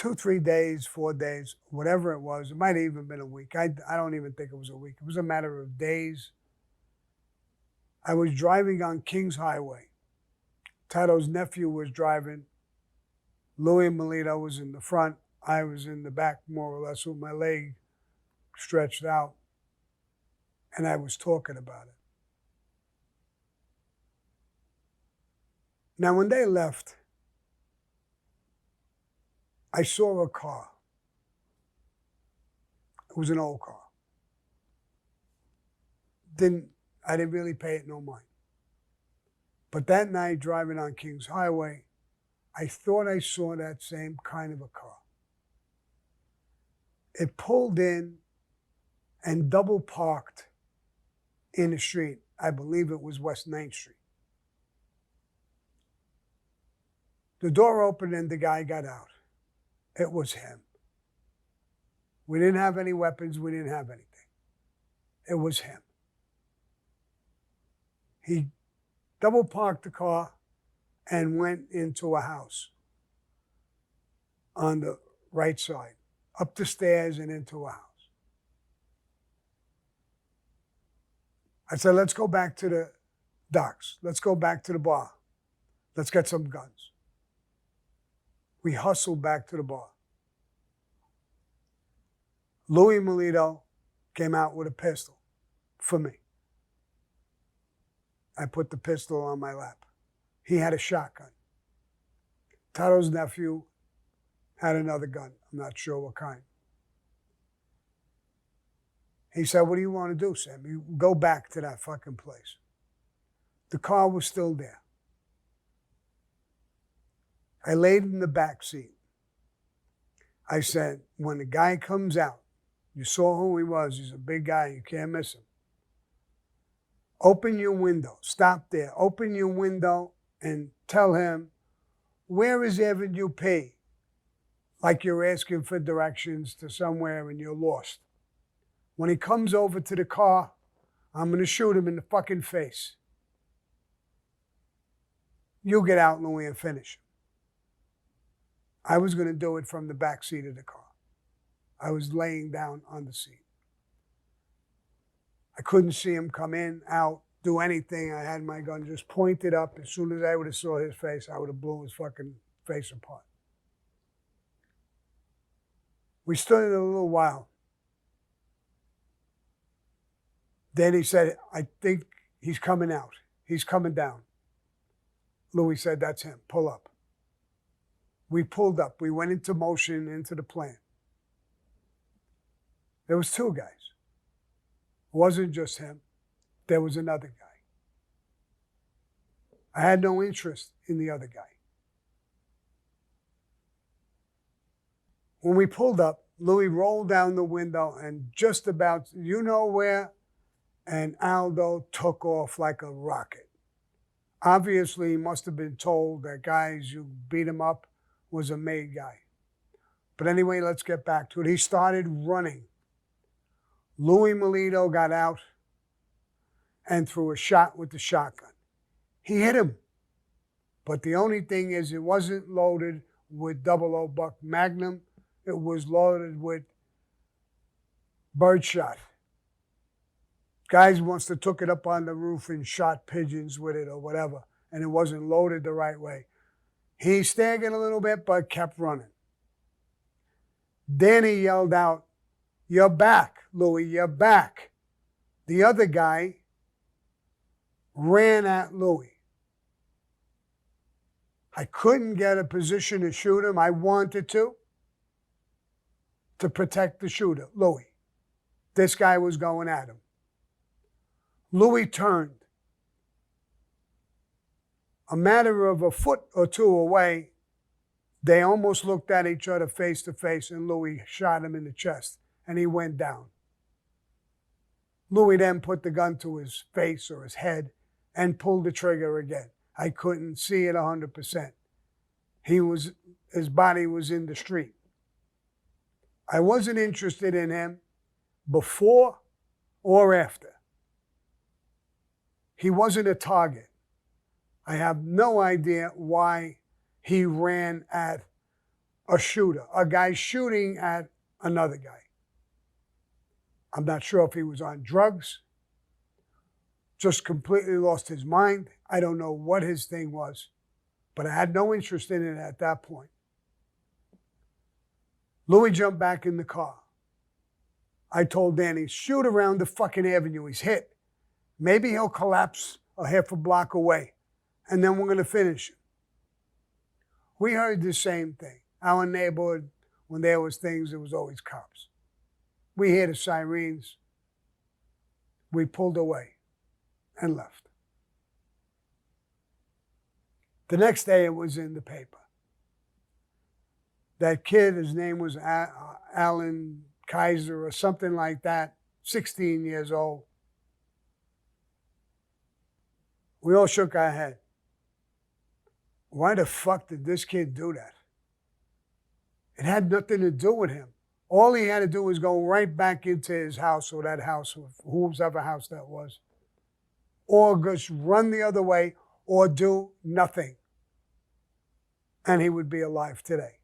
2, 3 days, 4 days, whatever it was. It might have even been a week. I don't even think it was a week. It was a matter of days. I was driving on Kings Highway. Tato's nephew was driving. Louis Melito was in the front. I was in the back, more or less, with my leg stretched out. And I was talking about it. Now, when they left, I saw a car. It was an old car. I didn't really pay it no mind. But that night, driving on Kings Highway, I thought I saw that same kind of a car. It pulled in and double parked in the street. I believe it was West 9th Street. The door opened and the guy got out. It was him. We didn't have any weapons. We didn't have anything. It was him. He double parked the car and went into a house on the right side, up the stairs and into a house. I said, let's go back to the docks. Let's go back to the bar. Let's get some guns. We hustled back to the bar. Louis Melito came out with a pistol for me. I put the pistol on my lap. He had a shotgun. Tato's nephew had another gun. I'm not sure what kind. He said, what do you want to do, Sam? You go back to that fucking place. The car was still there. I laid in the back seat. I said, when the guy comes out, you saw who he was. He's a big guy. You can't miss him. Open your window. Stop there. Open your window and tell him, where is Avenue P? Like you're asking for directions to somewhere and you're lost. When he comes over to the car, I'm going to shoot him in the fucking face. You get out, Louis, and finish him. I was going to do it from the back seat of the car. I was laying down on the seat. I couldn't see him come in, out, do anything. I had my gun just pointed up. As soon as I would have saw his face, I would have blew his fucking face apart. We stood in a little while. Then he said, I think he's coming out. He's coming down. Louis said, that's him. Pull up. We pulled up. We went into motion, into the plan. There was 2 guys. It wasn't just him. There was another guy. I had no interest in the other guy. When we pulled up, Louis rolled down the window and just about, you know where, and Aldo took off like a rocket. Obviously, he must have been told that guys, you beat him up, was a made guy. But anyway, let's get back to it. He started running. Louis Melito got out and threw a shot with the shotgun. He hit him. But the only thing is, it wasn't loaded with 00 Buck Magnum. It was loaded with birdshot. Guys must have took it up on the roof and shot pigeons with it or whatever, and it wasn't loaded the right way. He staggered a little bit, but kept running. Then he yelled out, you're back, Louis, you're back. The other guy ran at Louis. I couldn't get a position to shoot him. I wanted to protect the shooter, Louis. This guy was going at him. Louis turned. A matter of a foot or 2 away, they almost looked at each other face to face, and Louis shot him in the chest, and he went down. Louis then put the gun to his face or his head and pulled the trigger again. I couldn't see it 100%. His body was in the street. I wasn't interested in him before or after. He wasn't a target. I have no idea why he ran at a shooter, a guy shooting at another guy. I'm not sure if he was on drugs, just completely lost his mind. I don't know what his thing was, but I had no interest in it at that point. Louis jumped back in the car. I told Danny, shoot around the fucking avenue. He's hit. Maybe he'll collapse a half a block away, and then we're going to finish him. We heard the same thing. Our neighborhood, when there was things, there was always cops. We hear the sirens. We pulled away and left. The next day, it was in the paper. That kid, his name was Alan Kaiser or something like that, 16 years old. We all shook our head. Why the fuck did this kid do that? It had nothing to do with him. All he had to do was go right back into his house or that house, or whoever house that was, or just run the other way or do nothing. And he would be alive today.